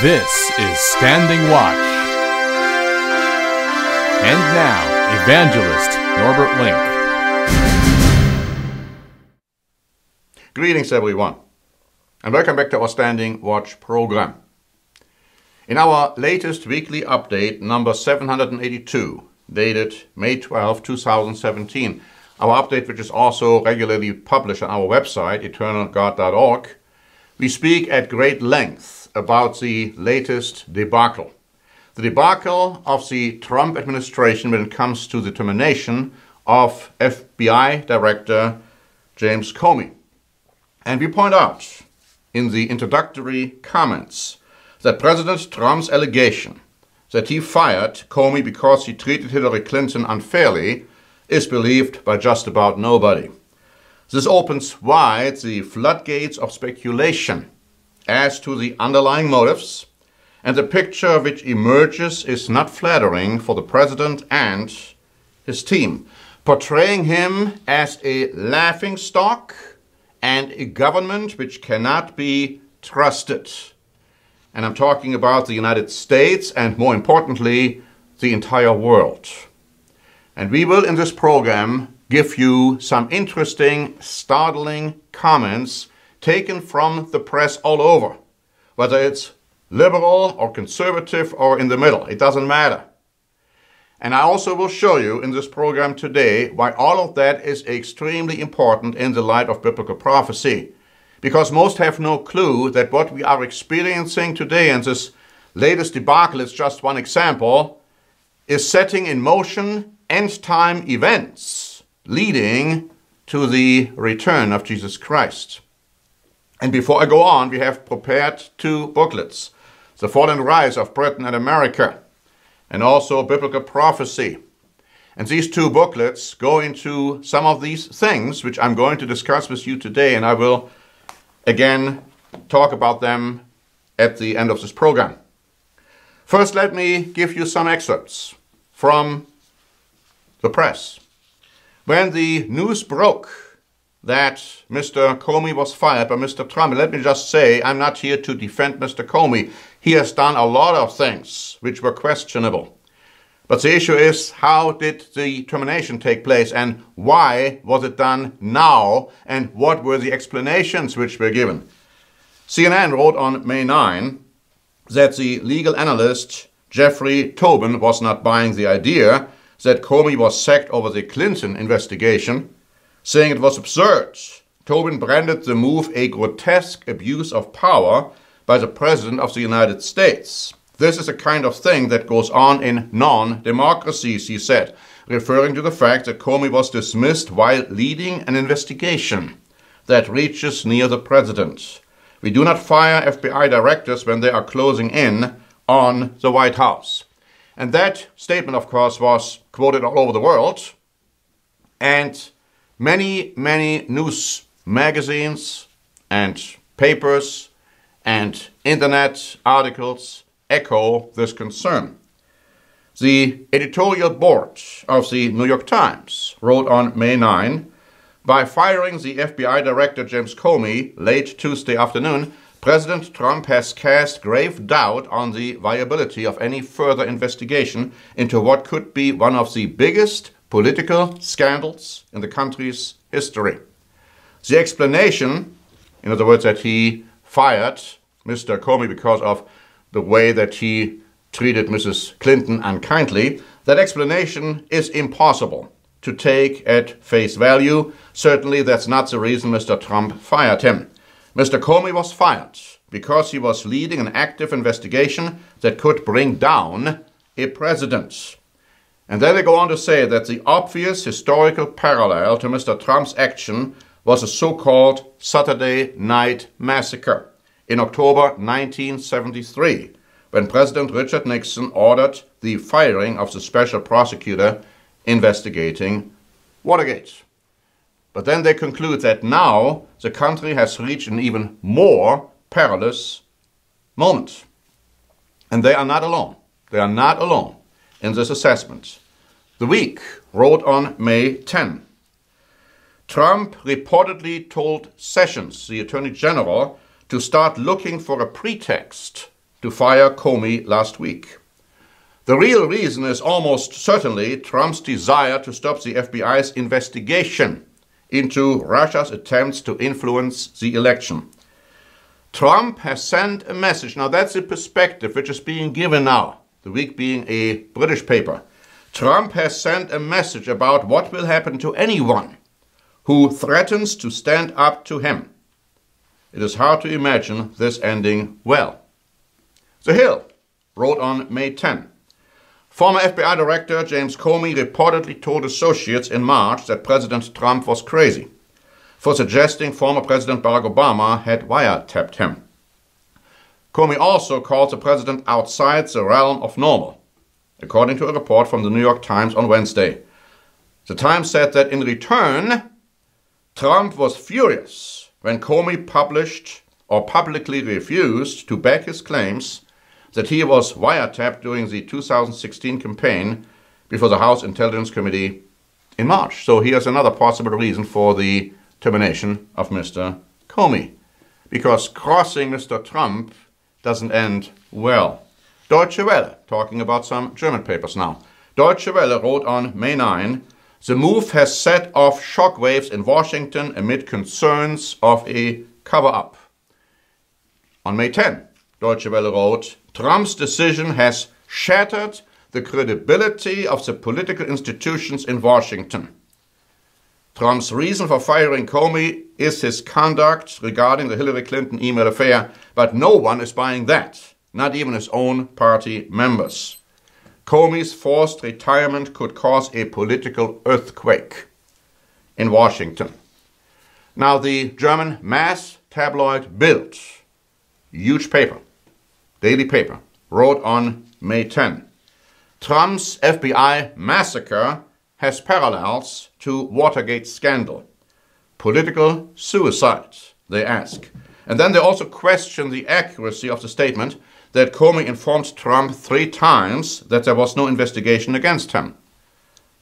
This is Standing Watch. And now, Evangelist Norbert Link. Greetings everyone, and welcome back to our Standing Watch program. In our latest weekly update, number 782, dated May 12, 2017, our update, which is also regularly published on our website, eternalgod.org, we speak at great length about the latest debacle. The debacle of the Trump administration when it comes to the termination of FBI Director James Comey. And we point out in the introductory comments that President Trump's allegation that he fired Comey because he treated Hillary Clinton unfairly is believed by just about nobody. This opens wide the floodgates of speculation as to the underlying motives, and the picture which emerges is not flattering for the president and his team, portraying him as a laughingstock and a government which cannot be trusted. And I'm talking about the United States and, more importantly, the entire world. And we will, in this program, give you some interesting, startling comments taken from the press all over, whether it's liberal or conservative or in the middle. It doesn't matter. And I also will show you in this program today why all of that is extremely important in the light of biblical prophecy. Because most have no clue that what we are experiencing today, and this latest debacle is just one example, is setting in motion end-time events leading to the return of Jesus Christ. And before I go on, we have prepared two booklets, The Fall and Rise of Britain and America, and also Biblical Prophecy. And these two booklets go into some of these things which I'm going to discuss with you today, and I will again talk about them at the end of this program. First, let me give you some excerpts from the press. When the news broke that Mr. Comey was fired by Mr. Trump, and let me just say, I'm not here to defend Mr. Comey. He has done a lot of things which were questionable. But the issue is, how did the termination take place, and why was it done now, and what were the explanations which were given? CNN wrote on May 9 that the legal analyst Jeffrey Tobin was not buying the idea that Comey was sacked over the Clinton investigation, saying it was absurd. Tobin branded the move a grotesque abuse of power by the President of the United States. This is a kind of thing that goes on in non-democracies, he said, referring to the fact that Comey was dismissed while leading an investigation that reaches near the President. We do not fire FBI directors when they are closing in on the White House. And that statement, of course, was quoted all over the world. And many news magazines and papers and internet articles echo this concern. The editorial board of the New York Times wrote on May 9, by firing the FBI Director James Comey late Tuesday afternoon, President Trump has cast grave doubt on the viability of any further investigation into what could be one of the biggest political scandals in the country's history. The explanation, in other words, that he fired Mr. Comey because of the way that he treated Mrs. Clinton unkindly, that explanation is impossible to take at face value. Certainly that's not the reason Mr. Trump fired him. Mr. Comey was fired because he was leading an active investigation that could bring down a president. And then they go on to say that the obvious historical parallel to Mr. Trump's action was a so-called Saturday Night Massacre in October 1973, when President Richard Nixon ordered the firing of the special prosecutor investigating Watergate. But then they conclude that now the country has reached an even more perilous moment. And they are not alone. They are not alone in this assessment. The Week wrote on May 10, Trump reportedly told Sessions, the Attorney General, to start looking for a pretext to fire Comey last week. The real reason is almost certainly Trump's desire to stop the FBI's investigation into Russia's attempts to influence the election. Trump has sent a message. Now that's the perspective which is being given now, the week being a British paper. Trump has sent a message about what will happen to anyone who threatens to stand up to him. It is hard to imagine this ending well. The Hill wrote on May 10. Former FBI Director James Comey reportedly told associates in March that President Trump was crazy for suggesting former President Barack Obama had wiretapped him. Comey also called the president outside the realm of normal, according to a report from the New York Times on Wednesday. The Times said that in return, Trump was furious when Comey published or publicly refused to back his claims that he was wiretapped during the 2016 campaign before the House Intelligence Committee in March. So here's another possible reason for the termination of Mr. Comey, because crossing Mr. Trump doesn't end well. Deutsche Welle, talking about some German papers now. Deutsche Welle wrote on May 9, the move has set off shockwaves in Washington amid concerns of a cover-up. On May 10, Deutsche Welle wrote, Trump's decision has shattered the credibility of the political institutions in Washington. Trump's reason for firing Comey is his conduct regarding the Hillary Clinton email affair, but no one is buying that, not even his own party members. Comey's forced retirement could cause a political earthquake in Washington. Now, the German mass tabloid Bild, huge paper, daily paper, wrote on May 10, Trump's FBI massacre has parallels to Watergate scandal. Political suicide, they ask. And then they also question the accuracy of the statement that Comey informed Trump 3 times that there was no investigation against him.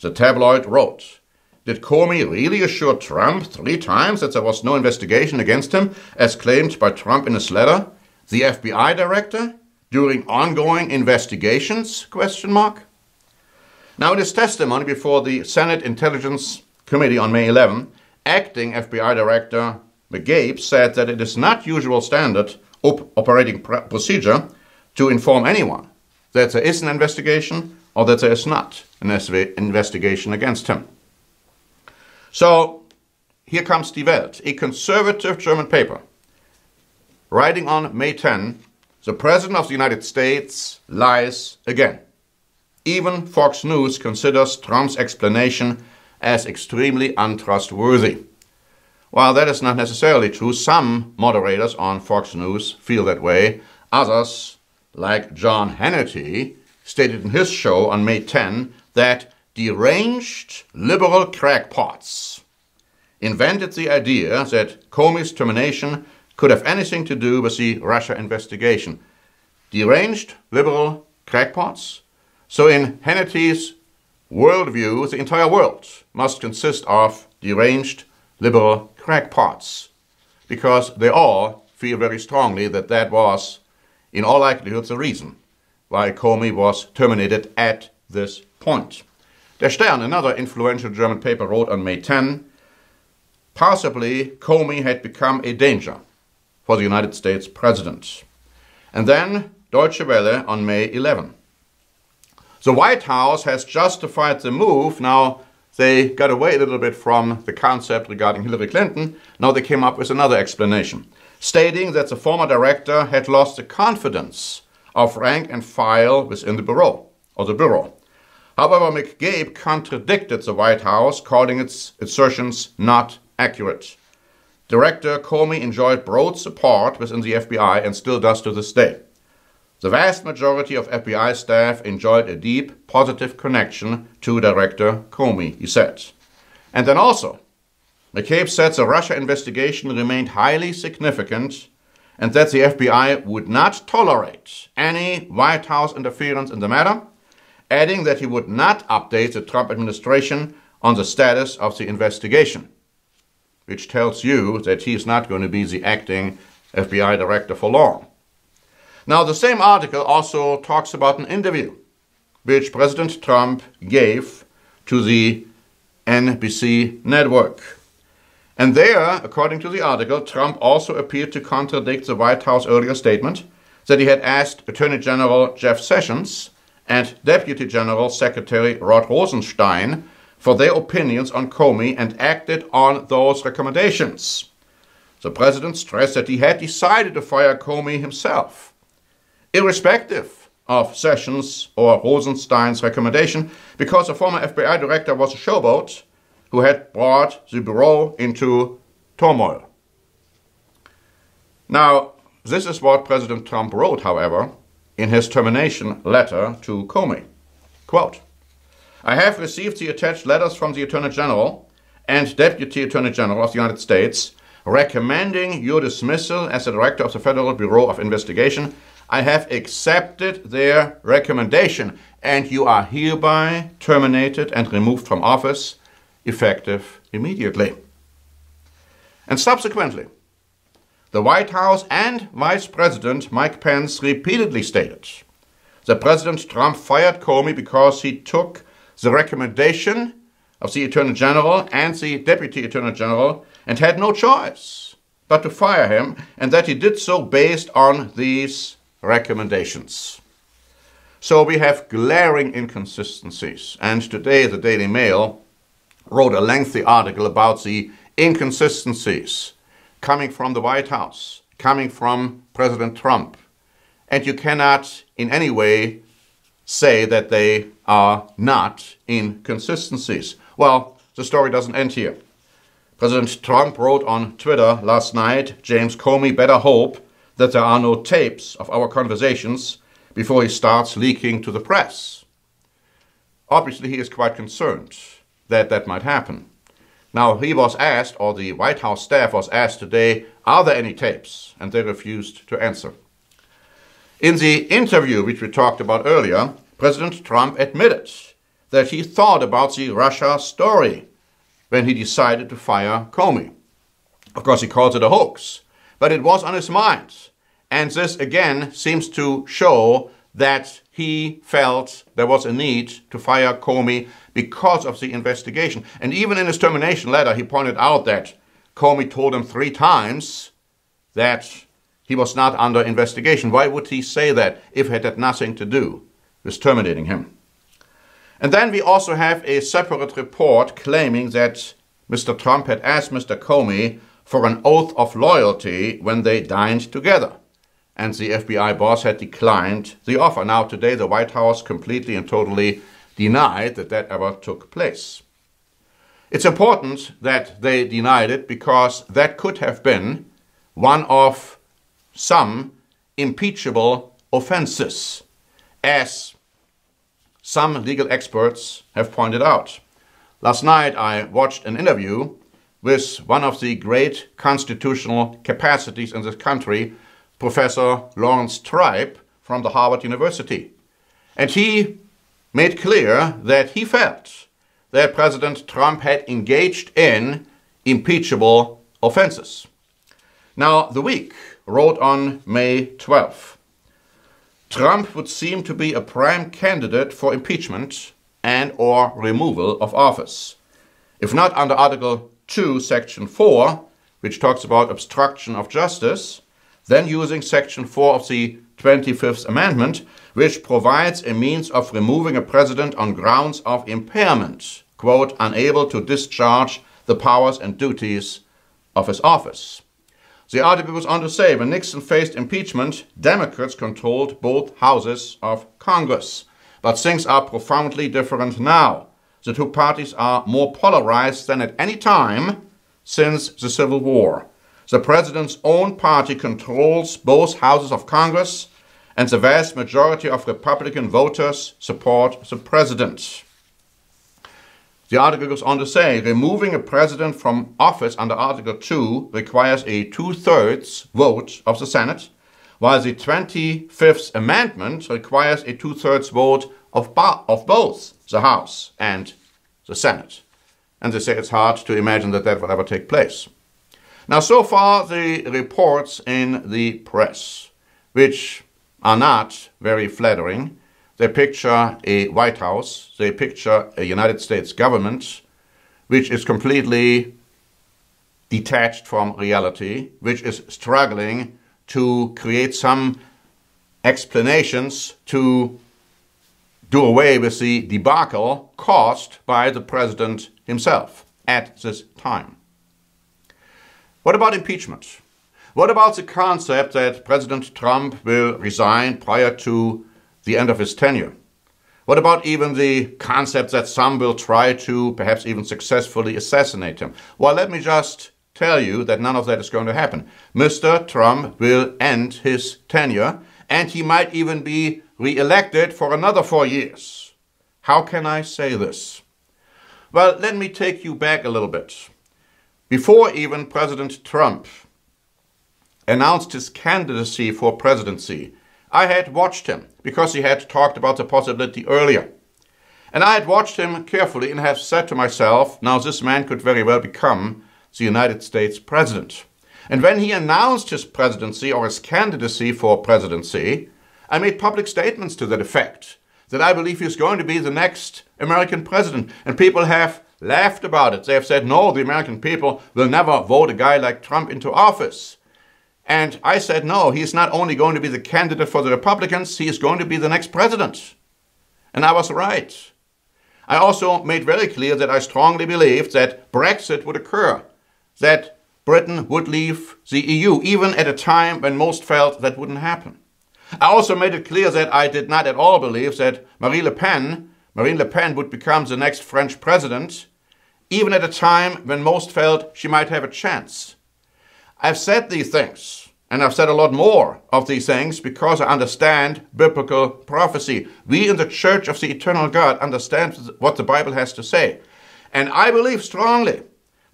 The tabloid wrote, did Comey really assure Trump 3 times that there was no investigation against him, as claimed by Trump in his letter? The FBI director? During ongoing investigations? ? Now, in his testimony before the Senate Intelligence Committee on May 11, acting FBI Director McGabe said that it is not usual standard operating procedure to inform anyone that there is an investigation or that there is not an investigation against him. So, here comes Die Welt, a conservative German paper, writing on May 10, the President of the United States lies again. Even Fox News considers Trump's explanation as extremely untrustworthy. While that is not necessarily true, some moderators on Fox News feel that way. Others, like John Hannity, stated in his show on May 10 that deranged liberal crackpots invented the idea that Comey's termination could have anything to do with the Russia investigation. Deranged liberal crackpots? So in Hannity's worldview, the entire world must consist of deranged liberal crackpots, because they all feel very strongly that that was, in all likelihood, the reason why Comey was terminated at this point. Der Stern, another influential German paper, wrote on May 10, possibly Comey had become a danger for the United States president. And then Deutsche Welle on May 11. The White House has justified the move. Now, they got away a little bit from the concept regarding Hillary Clinton. Now they came up with another explanation, stating that the former director had lost the confidence of rank and file within the bureau. However, McGabe contradicted the White House, calling its assertions not accurate. Director Comey enjoyed broad support within the FBI and still does to this day. The vast majority of FBI staff enjoyed a deep, positive connection to Director Comey, he said. And then also, McCabe said the Russia investigation remained highly significant and that the FBI would not tolerate any White House interference in the matter, adding that he would not update the Trump administration on the status of the investigation, which tells you that he is not going to be the acting FBI director for long. Now, the same article also talks about an interview which President Trump gave to the NBC network. And there, according to the article, Trump also appeared to contradict the White House earlier statement that he had asked Attorney General Jeff Sessions and Deputy General Secretary Rod Rosenstein for their opinions on Comey and acted on those recommendations. The president stressed that he had decided to fire Comey himself, irrespective of Sessions or Rosenstein's recommendation, because the former FBI director was a showboat who had brought the bureau into turmoil. Now, this is what President Trump wrote, however, in his termination letter to Comey. Quote, "I have received the attached letters from the Attorney General and Deputy Attorney General of the United States recommending your dismissal as the Director of the Federal Bureau of Investigation. I have accepted their recommendation, and you are hereby terminated and removed from office, effective immediately." And subsequently, the White House and Vice President Mike Pence repeatedly stated that President Trump fired Comey because he took the recommendation of the Attorney General and the Deputy Attorney General and had no choice but to fire him, and that he did so based on these recommendations. So we have glaring inconsistencies, and today the Daily Mail wrote a lengthy article about the inconsistencies coming from the White House, coming from President Trump. And you cannot in any way say that they are not inconsistencies. Well, the story doesn't end here. President Trump wrote on Twitter last night, "James Comey better hope that there are no tapes of our conversations before he starts leaking to the press." Obviously, he is quite concerned that that might happen. Now, he was asked, or the White House staff was asked today, are there any tapes? And they refused to answer. In the interview which we talked about earlier, President Trump admitted that he thought about the Russia story when he decided to fire Comey. Of course, he calls it a hoax, but it was on his mind. And this again seems to show that he felt there was a need to fire Comey because of the investigation. And even in his termination letter, he pointed out that Comey told him 3 times that he was not under investigation. Why would he say that if it had nothing to do with terminating him? And then we also have a separate report claiming that Mr. Trump had asked Mr. Comey for an oath of loyalty when they dined together. And the FBI boss had declined the offer. Now, today, the White House completely and totally denied that that ever took place. It's important that they denied it because that could have been one of some impeachable offenses, as some legal experts have pointed out. Last night, I watched an interview with one of the great constitutional capacities in this country, Professor Lawrence Tribe from the Harvard University. And he made clear that he felt that President Trump had engaged in impeachable offenses. Now, The Week wrote on May 12th, Trump would seem to be a prime candidate for impeachment and or removal of office. If not under Article 2, Section 4, which talks about obstruction of justice, then using Section 4 of the 25th Amendment, which provides a means of removing a president on grounds of impairment, quote, unable to discharge the powers and duties of his office. The article goes on to say, when Nixon faced impeachment, Democrats controlled both houses of Congress. But things are profoundly different now. The two parties are more polarized than at any time since the Civil War. The president's own party controls both houses of Congress, and the vast majority of Republican voters support the president. The article goes on to say, removing a president from office under Article 2 requires a 2/3 vote of the Senate, while the 25th Amendment requires a 2/3 vote of both the House and the Senate. And they say it's hard to imagine that that will ever take place. Now, so far, the reports in the press, which are not very flattering. They picture a White House, they picture a United States government which is completely detached from reality, which is struggling to create some explanations to do away with the debacle caused by the president himself at this time. What about impeachment? What about the concept that President Trump will resign prior to the end of his tenure? What about even the concept that some will try to perhaps even successfully assassinate him? Well, let me just tell you that none of that is going to happen. Mr. Trump will end his tenure, and he might even be re-elected for another 4 years. How can I say this? Well, let me take you back a little bit. Before even President Trump announced his candidacy for presidency, I had watched him because he had talked about the possibility earlier. And I had watched him carefully and have said to myself, now this man could very well become the United States president. And when he announced his presidency or his candidacy for presidency, I made public statements to that effect, that I believe he's going to be the next American president. And people have laughed about it. They have said, no, the American people will never vote a guy like Trump into office. And I said, no, he's not only going to be the candidate for the Republicans, he is going to be the next president. And I was right. I also made very clear that I strongly believed that Brexit would occur, that Britain would leave the EU, even at a time when most felt that wouldn't happen. I also made it clear that I did not at all believe that Marine Le Pen would become the next French president, even at a time when most felt she might have a chance. I've said these things, and I've said a lot more of these things because I understand biblical prophecy. We in the Church of the Eternal God understand what the Bible has to say. And I believe strongly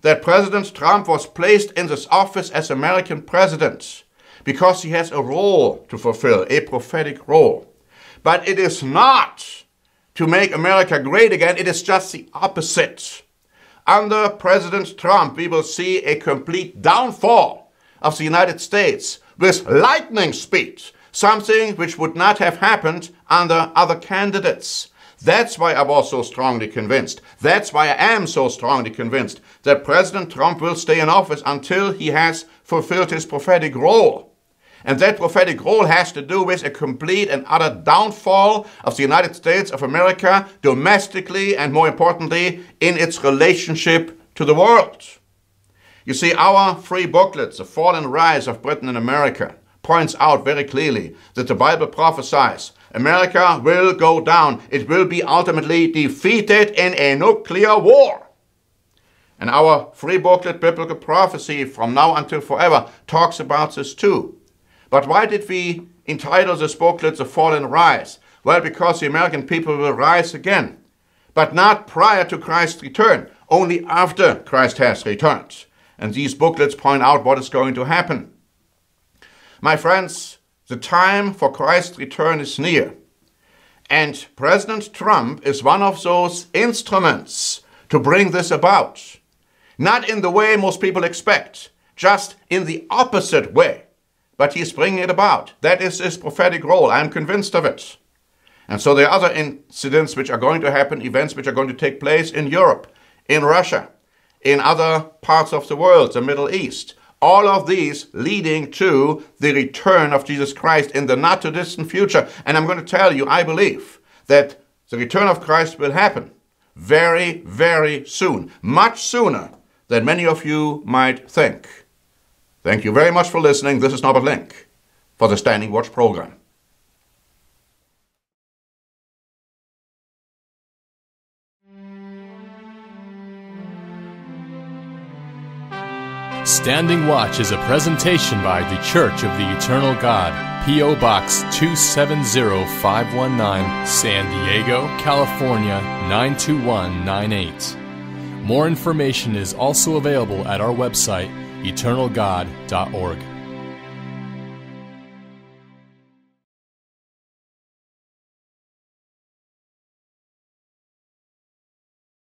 that President Trump was placed in this office as American president because he has a role to fulfill, a prophetic role. But it is not to make America great again, it is just the opposite. Under President Trump, we will see a complete downfall of the United States with lightning speed, something which would not have happened under other candidates. That's why I was so strongly convinced. That's why I am so strongly convinced that President Trump will stay in office until he has fulfilled his prophetic role. And that prophetic role has to do with a complete and utter downfall of the United States of America domestically and, more importantly, in its relationship to the world. You see, our free booklet, The Fall and Rise of Britain and America, points out very clearly that the Bible prophesies America will go down. It will be ultimately defeated in a nuclear war. And our free booklet, Biblical Prophecy from Now Until Forever, talks about this too. But why did we entitle this booklet The Fall and Rise? Well, because the American people will rise again, but not prior to Christ's return, only after Christ has returned. And these booklets point out what is going to happen. My friends, the time for Christ's return is near. And President Trump is one of those instruments to bring this about. Not in the way most people expect, just in the opposite way. But he's bringing it about. That is his prophetic role. I'm convinced of it. And so there are other incidents which are going to happen, events which are going to take place in Europe, in Russia, in other parts of the world, the Middle East. All of these leading to the return of Jesus Christ in the not too distant future. And I'm going to tell you, I believe that the return of Christ will happen very, very soon. Much sooner than many of you might think. Thank you very much for listening. This is Norbert Link for the Standing Watch program. Standing Watch is a presentation by the Church of the Eternal God, P.O. Box 270519, San Diego, California 92198. More information is also available at our website, eternalgod.org.